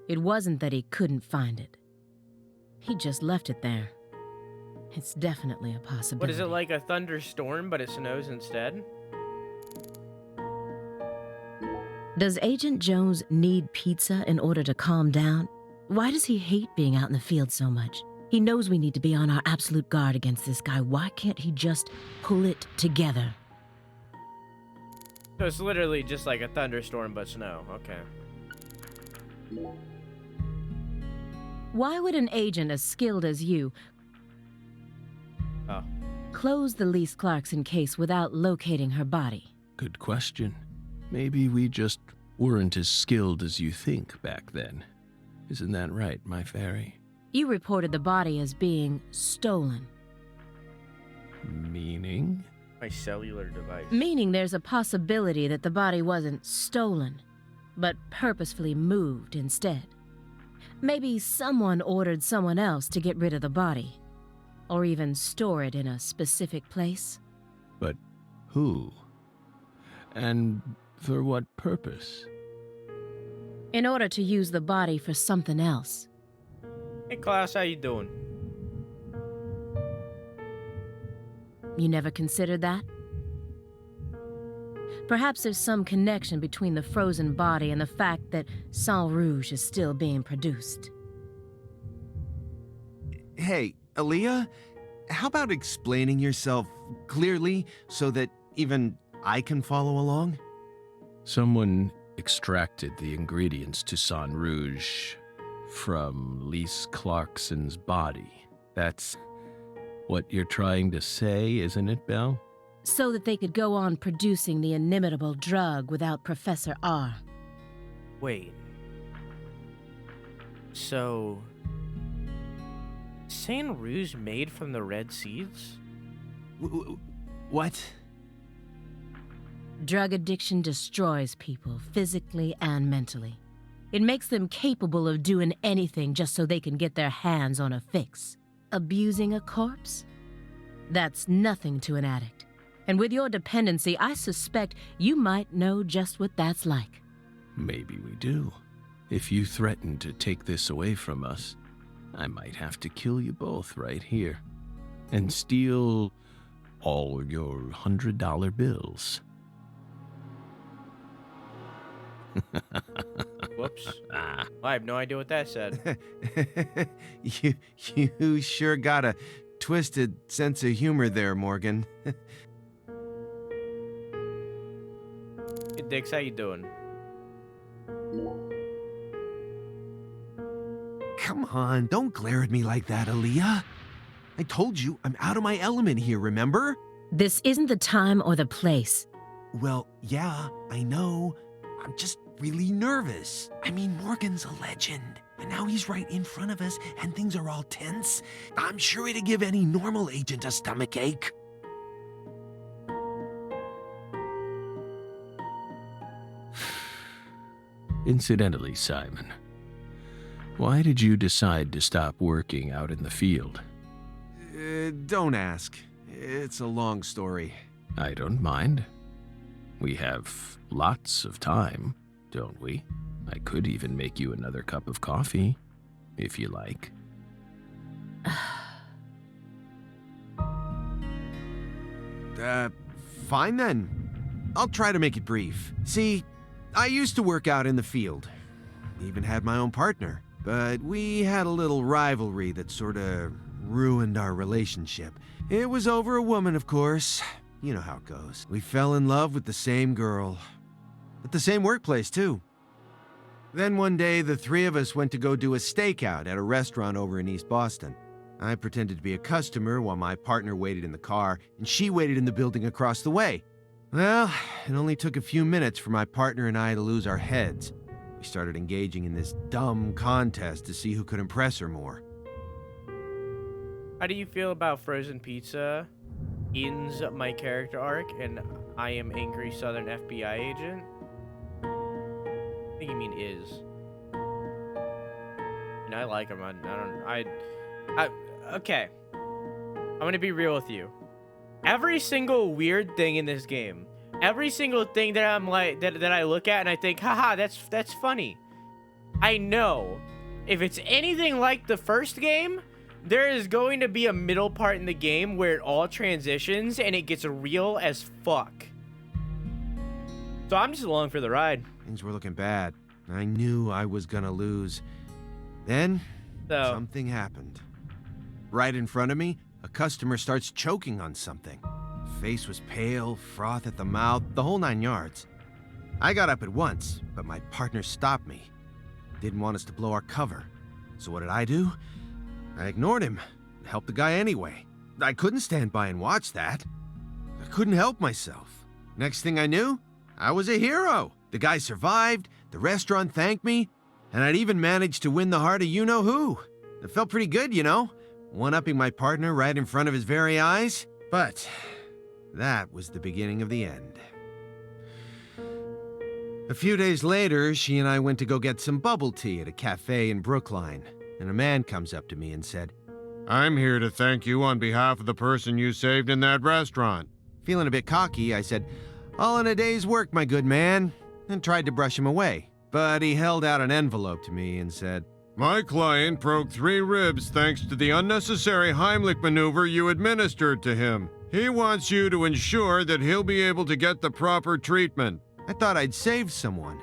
It wasn't that he couldn't find it. He just left it there. It's definitely a possibility. What is it, like a thunderstorm, but it snows instead? Does Agent Jones need pizza in order to calm down? Why does he hate being out in the field so much? He knows we need to be on our absolute guard against this guy. Why can't he just pull it together? So it's literally just like a thunderstorm, but snow. Okay. Why would an agent as skilled as you close the Lise Clarkson case without locating her body? Good question. Maybe we just weren't as skilled as you think back then. Isn't that right, my fairy? You reported the body as being stolen. Meaning? My cellular device. Meaning there's a possibility that the body wasn't stolen, but purposefully moved instead. Maybe someone ordered someone else to get rid of the body, or even store it in a specific place. But who? And for what purpose? In order to use the body for something else. Hey, class, how you doing? You never considered that? Perhaps there's some connection between the frozen body and the fact that Sang Rouge is still being produced. Hey, Aaliyah, how about explaining yourself clearly so that even I can follow along? Someone extracted the ingredients to Sang Rouge from Lise Clarkson's body. That's what you're trying to say, isn't it, Belle? So that they could go on producing the inimitable drug without Professor R. Wait. So... Sang Rouge made from the red seeds? What? Drug addiction destroys people, physically and mentally. It makes them capable of doing anything just so they can get their hands on a fix. Abusing a corpse? That's nothing to an addict. And with your dependency, I suspect you might know just what that's like. Maybe we do. If you threaten to take this away from us, I might have to kill you both right here and steal all your $100 bills. Whoops. I have no idea what that said. You sure got a twisted sense of humor there, Morgan. Hey, Dix, how you doing? Come on, don't glare at me like that, Aaliyah. I told you I'm out of my element here, remember? This isn't the time or the place. Well, yeah, I know. I'm just really nervous. I mean, Morgan's a legend, and now he's right in front of us, and things are all tense. I'm sure it'd give any normal agent a stomachache. Incidentally, Simon, why did you decide to stop working out in the field? Don't ask. It's a long story. I don't mind. We have lots of time, don't we? I could even make you another cup of coffee, if you like. Fine then. I'll try to make it brief. See, I used to work out in the field. Even had my own partner. But we had a little rivalry that sorta ruined our relationship. It was over a woman, of course. You know how it goes. We fell in love with the same girl. At the same workplace, too. Then one day, the three of us went to go do a stakeout at a restaurant over in East Boston. I pretended to be a customer while my partner waited in the car, and she waited in the building across the way. Well, it only took a few minutes for my partner and I to lose our heads. We started engaging in this dumb contest to see who could impress her more. How do you feel about frozen pizza? Ends my character arc, and I am angry Southern FBI agent. I think you mean is. And I like him. Okay. I'm gonna be real with you. Every single weird thing in this game, every single thing that I'm like that I look at and I think, haha, that's funny. I know if it's anything like the first game, there is going to be a middle part in the game where it all transitions and it gets real as fuck. So I'm just along for the ride. Things were looking bad. I knew I was gonna lose. Then, something happened. Right in front of me, a customer starts choking on something. Face was pale, froth at the mouth, the whole 9 yards. I got up at once, but my partner stopped me. Didn't want us to blow our cover. So what did I do? I ignored him and helped the guy anyway. I couldn't stand by and watch that. I couldn't help myself. Next thing I knew, I was a hero. The guy survived, the restaurant thanked me, and I'd even managed to win the heart of you-know-who. It felt pretty good, you know, one-upping my partner right in front of his very eyes. But that was the beginning of the end. A few days later, she and I went to go get some bubble tea at a cafe in Brookline, and a man comes up to me and said, "I'm here to thank you on behalf of the person you saved in that restaurant." Feeling a bit cocky, I said, "All in a day's work, my good man," and tried to brush him away. But he held out an envelope to me and said, "My client broke 3 ribs thanks to the unnecessary Heimlich maneuver you administered to him. He wants you to ensure that he'll be able to get the proper treatment." I thought I'd saved someone,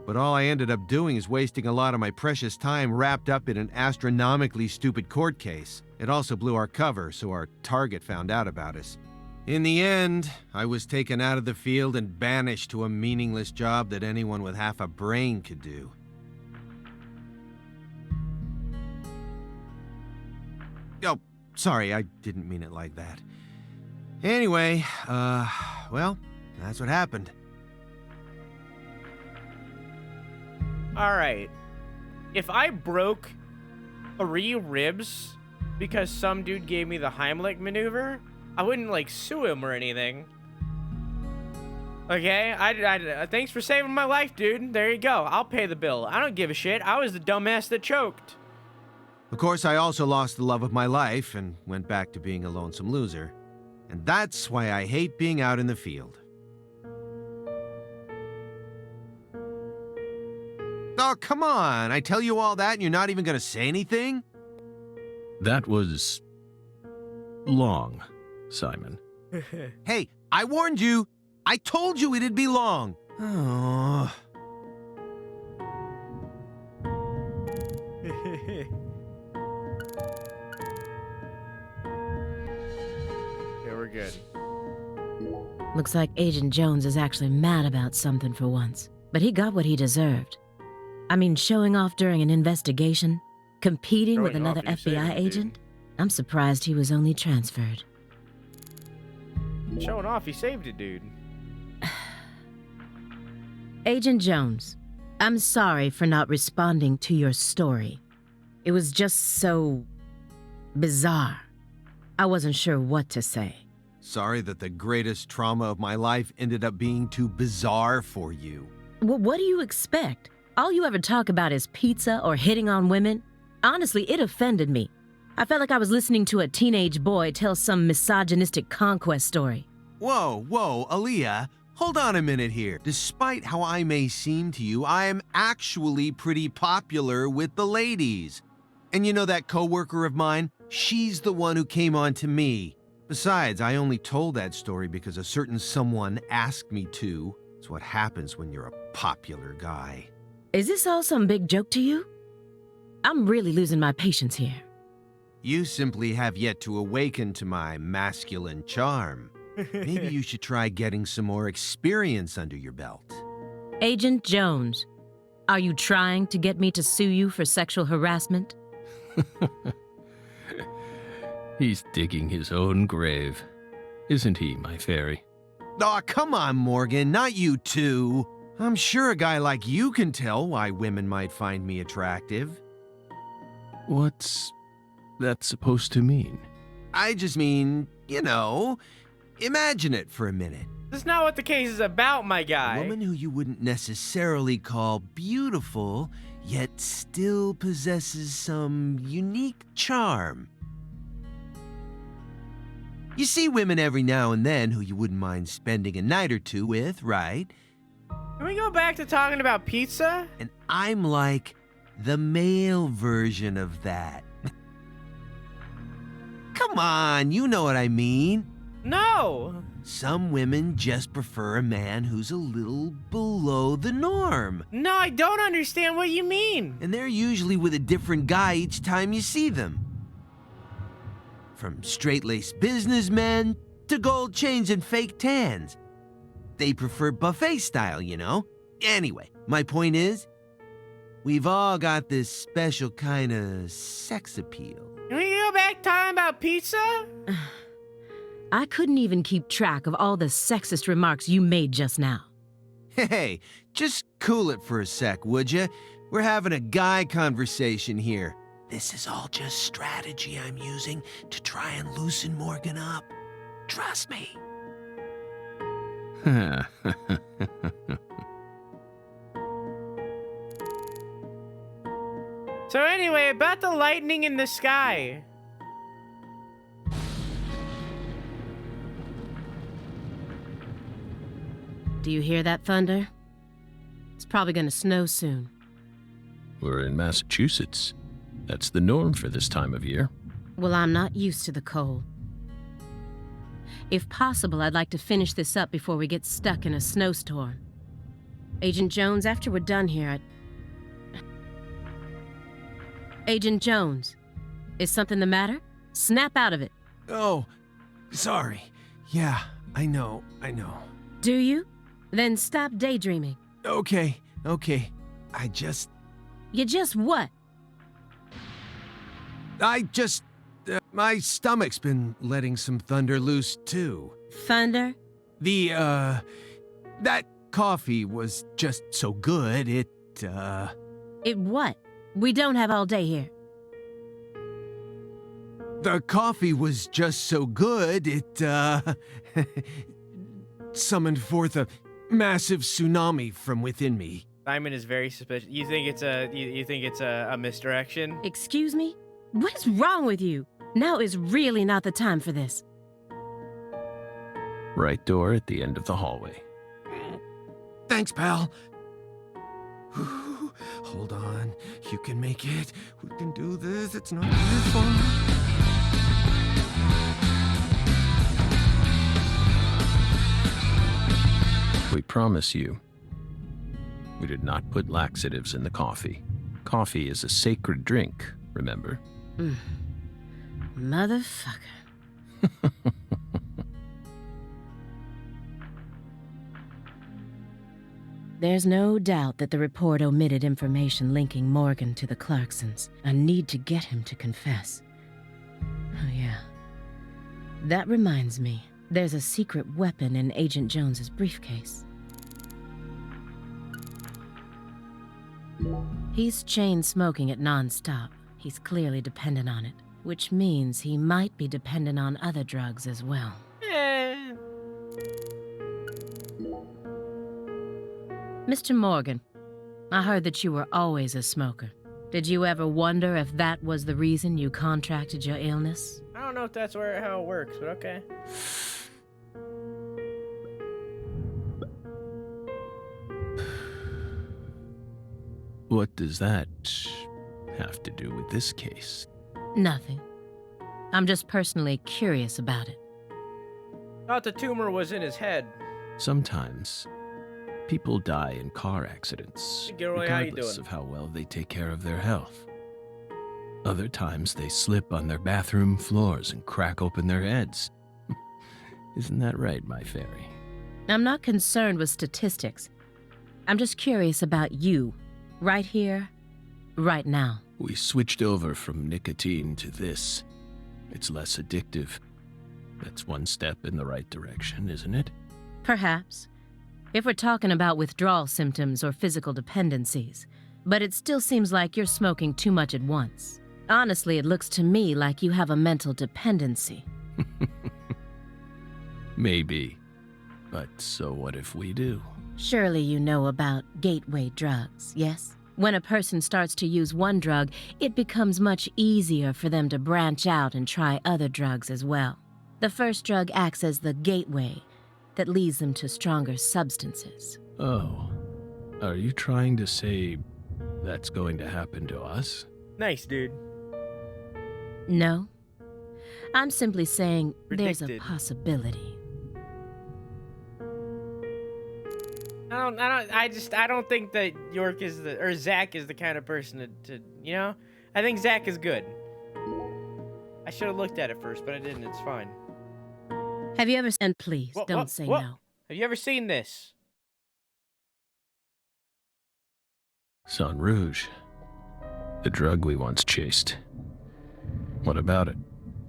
but all I ended up doing is wasting a lot of my precious time wrapped up in an astronomically stupid court case. It also blew our cover, so our target found out about us. In the end, I was taken out of the field and banished to a meaningless job that anyone with half a brain could do. Oh, sorry, I didn't mean it like that. Anyway, well, that's what happened. Alright. If I broke 3 ribs because some dude gave me the Heimlich maneuver, I wouldn't, like, sue him or anything. Okay? Thanks for saving my life, dude. There you go. I'll pay the bill. I don't give a shit. I was the dumbass that choked. Of course, I also lost the love of my life and went back to being a lonesome loser. And that's why I hate being out in the field. Oh, come on. I tell you all that and you're not even gonna say anything? That was long, Simon. Hey, I warned you. I told you it'd be long. Oh. Yeah, we're good. Looks like Agent Jones is actually mad about something for once. But he got what he deserved. I mean, showing off during an investigation, competing with Showing off, another you say FBI that, dude. agent. I'm surprised he was only transferred. Showing off, he saved it, dude. Agent Jones, I'm sorry for not responding to your story. It was just so bizarre. I wasn't sure what to say. Sorry that the greatest trauma of my life ended up being too bizarre for you. Well, what do you expect? All you ever talk about is pizza or hitting on women. Honestly, it offended me. I felt like I was listening to a teenage boy tell some misogynistic conquest story. Whoa, Aaliyah. Hold on a minute here. Despite how I may seem to you, I am actually pretty popular with the ladies. And you know that coworker of mine? She's the one who came on to me. Besides, I only told that story because a certain someone asked me to. It's what happens when you're a popular guy. Is this all some big joke to you? I'm really losing my patience here. You simply have yet to awaken to my masculine charm. Maybe you should try getting some more experience under your belt. Agent Jones, are you trying to get me to sue you for sexual harassment? He's digging his own grave, isn't he, my fairy? Aw, come on, Morgan, not you too. I'm sure a guy like you can tell why women might find me attractive. What's that supposed to mean? I just mean, imagine it for a minute. That's not what the case is about, my A guy. woman who you wouldn't necessarily call beautiful, yet still possesses some unique charm. You see women every now and then who you wouldn't mind spending a night or two with, right? Can we go back to talking about pizza? And I'm like the male version of that. Come on, you know what I mean. No. Some women just prefer a man who's a little below the norm. No, I don't understand what you mean. And they're usually with a different guy each time you see them. From straight-laced businessmen to gold chains and fake tans. They prefer buffet style, Anyway, my point is, we've all got this special kind of sex appeal. Can we go back talking about pizza? I couldn't even keep track of all the sexist remarks you made just now. Hey, just cool it for a sec, would you? We're having a guy conversation here. This is all just strategy I'm using to try and loosen Morgan up. Trust me. So anyway, about the lightning in the sky. Do you hear that thunder? It's probably gonna snow soon. We're in Massachusetts. That's the norm for this time of year. Well, I'm not used to the cold. If possible, I'd like to finish this up before we get stuck in a snowstorm. Agent Jones, after we're done here, Agent Jones, is something the matter? Snap out of it. Oh, sorry. Yeah, I know. Do you? Then stop daydreaming. Okay. You just what? My stomach's been letting some thunder loose, too. Thunder? That coffee was just so good, It what? We don't have all day here. The coffee was just so good, it summoned forth a massive tsunami from within me. Simon is very suspicious. You think it's a misdirection? Excuse me? What is wrong with you? Now is really not the time for this. Right door at the end of the hallway. Thanks, pal. Hold on. You can make it. We can do this. It's not your fault. We promise you, we did not put laxatives in the coffee. Coffee is a sacred drink, remember? Motherfucker. There's no doubt that the report omitted information linking Morgan to the Clarksons. A need to get him to confess. Oh, yeah. That reminds me, there's a secret weapon in Agent Jones's briefcase. He's chain smoking it nonstop. He's clearly dependent on it, which means he might be dependent on other drugs as well. Mr. Morgan, I heard that you were always a smoker. Did you ever wonder if that was the reason you contracted your illness? I don't know if that's how it works, but okay. What does that have to do with this case? Nothing. I'm just personally curious about it. Thought the tumor was in his head. Sometimes, people die in car accidents, Hey, Gilroy, how you regardless doing? of how well they take care of their health. Other times, they slip on their bathroom floors and crack open their heads. Isn't that right, my fairy? I'm not concerned with statistics. I'm just curious about you, right here, right now. We switched over from nicotine to this. It's less addictive. That's one step in the right direction, isn't it? Perhaps, if we're talking about withdrawal symptoms or physical dependencies. But it still seems like you're smoking too much at once. Honestly, it looks to me like you have a mental dependency. Maybe. But so what if we do? Surely you know about gateway drugs, yes? When a person starts to use one drug, it becomes much easier for them to branch out and try other drugs as well. The first drug acts as the gateway that leads them to stronger substances. Oh. Are you trying to say that's going to happen to us? Nice, dude. No. I'm simply saying there's a Predicted. possibility. I don't think that York is or Zach is the kind of person to you know? I think Zach is good. I should have looked at it first, but I didn't. It's fine. Have you ever... And please, Whoa, don't whoa, say whoa. no. Have you ever seen this? Sang Rouge. The drug we once chased. What about it?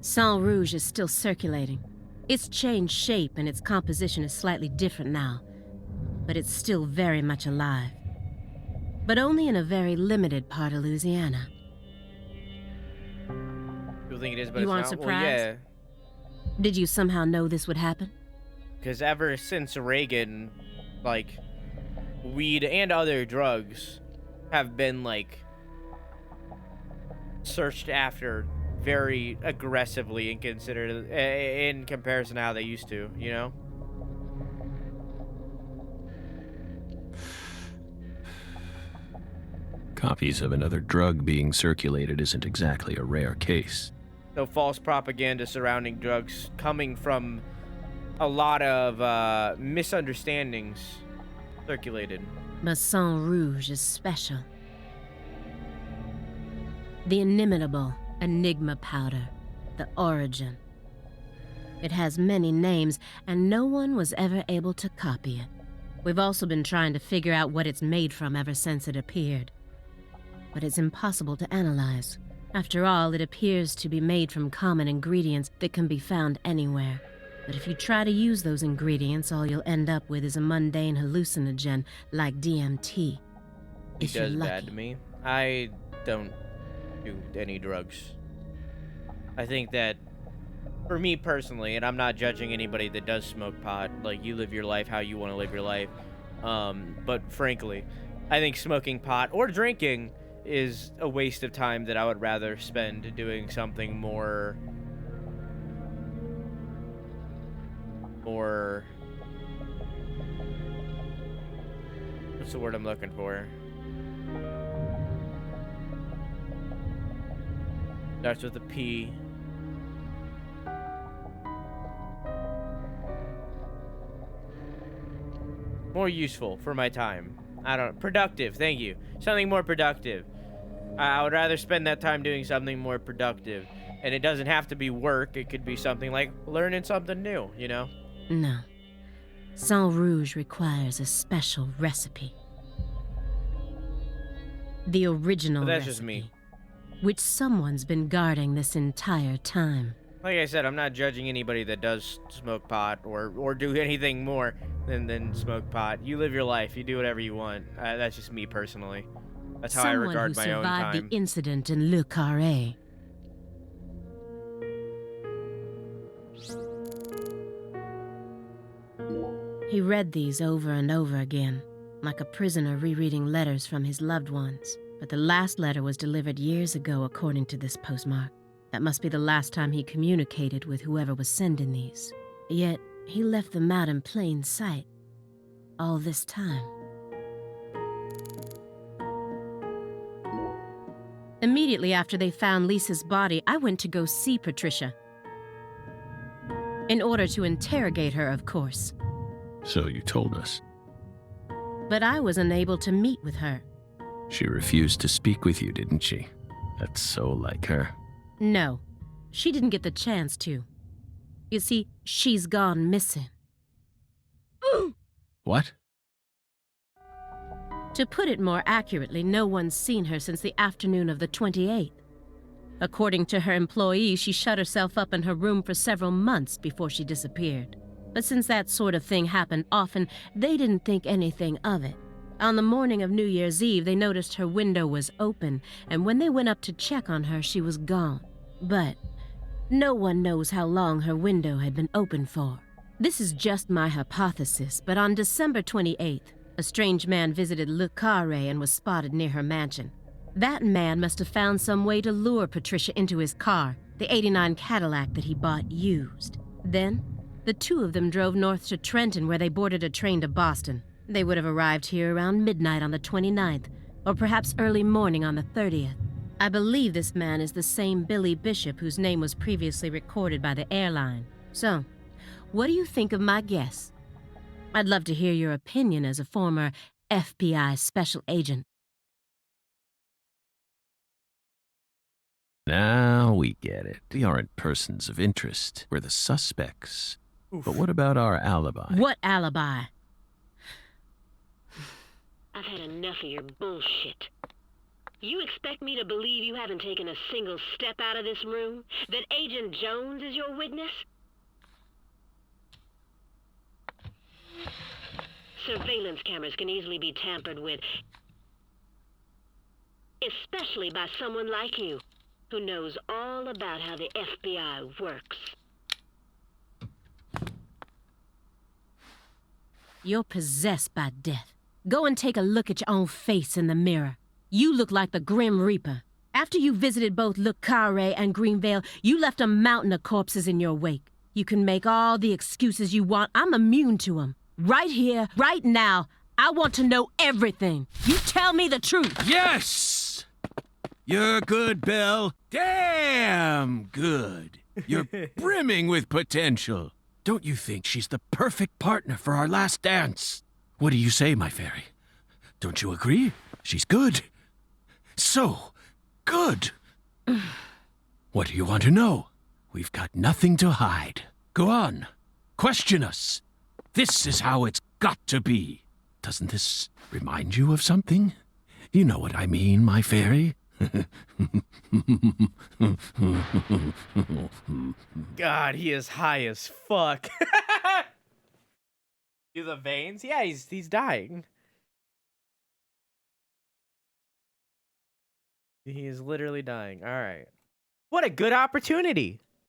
Sang Rouge is still circulating. It's changed shape and its composition is slightly different now. But it's still very much alive. But only in a very limited part of Louisiana. People think it is, but You it's aren't not. surprised? Well, yeah. Did you somehow know this would happen? Because ever since Reagan, like, weed and other drugs have been, like, searched after very aggressively and considered in comparison to how they used to, you know? Copies of another drug being circulated isn't exactly a rare case. So false propaganda surrounding drugs coming from a lot of misunderstandings circulated. But Sang Rouge is special. The inimitable Enigma powder, the origin. It has many names, and no one was ever able to copy it. We've also been trying to figure out what it's made from ever since it appeared. But it's impossible to analyze. After all, it appears to be made from common ingredients that can be found anywhere. But if you try to use those ingredients, all you'll end up with is a mundane hallucinogen like DMT. He If you're does lucky. bad to me. I don't do any drugs. I think that, for me personally, and I'm not judging anybody that does smoke pot, like, you live your life how you want to live your life. But frankly, I think smoking pot or drinking is a waste of time that I would rather spend doing something more what's the word I'm looking for? Starts with a P. More useful for my time. Productive, thank you. Something more productive. I would rather spend that time doing something more productive. And it doesn't have to be work. It could be something like learning something new, you know? No. Sang Rouge requires a special recipe. The original But that's recipe, just me. which someone's been guarding this entire time. Like I said, I'm not judging anybody that does smoke pot or do anything more than smoke pot. You live your life. You do whatever you want. That's just me personally. That's how I Someone regard who my own survived time. the incident in Le Carré. He read these over and over again, like a prisoner rereading letters from his loved ones. But the last letter was delivered years ago, according to this postmark. That must be the last time he communicated with whoever was sending these. Yet, he left them out in plain sight. All this time. Immediately after they found Lisa's body, I went to go see Patricia. In order to interrogate her, of course. So you told us. But I was unable to meet with her. She refused to speak with you, didn't she? That's so like her. No, she didn't get the chance to. You see, she's gone missing. What? To put it more accurately, no one's seen her since the afternoon of the 28th. According to her employees, she shut herself up in her room for several months before she disappeared. But since that sort of thing happened often, they didn't think anything of it. On the morning of New Year's Eve, they noticed her window was open, and when they went up to check on her, she was gone. But no one knows how long her window had been open for. This is just my hypothesis, but on December 28th, a strange man visited Le Carré and was spotted near her mansion. That man must have found some way to lure Patricia into his car, the '89 Cadillac that he bought used. Then, the two of them drove north to Trenton, where they boarded a train to Boston. They would have arrived here around midnight on the 29th, or perhaps early morning on the 30th. I believe this man is the same Billy Bishop whose name was previously recorded by the airline. So, what do you think of my guess? I'd love to hear your opinion as a former FBI special agent. Now we get it. We aren't persons of interest. We're the suspects. Oof. But what about our alibi? What alibi? I've had enough of your bullshit. You expect me to believe you haven't taken a single step out of this room? That Agent Jones is your witness? Surveillance cameras can easily be tampered with, especially by someone like you, who knows all about how the FBI works. You're possessed by death. Go and take a look at your own face in the mirror. You look like the Grim Reaper. After you visited both Le Carré and Greenvale, you left a mountain of corpses in your wake. You can make all the excuses you want. I'm immune to them. Right here, right now, I want to know everything. You tell me the truth. Yes! You're good, Belle. Damn good. You're brimming with potential. Don't you think she's the perfect partner for our last dance? What do you say, my fairy? Don't you agree? She's good. So good. What do you want to know? We've got nothing to hide. Go on. Question us. This is how it's got to be. Doesn't this remind you of something? You know what I mean, my fairy? God, he is high as fuck. Do the veins? Yeah, he's dying. He is literally dying. All right. What a good opportunity.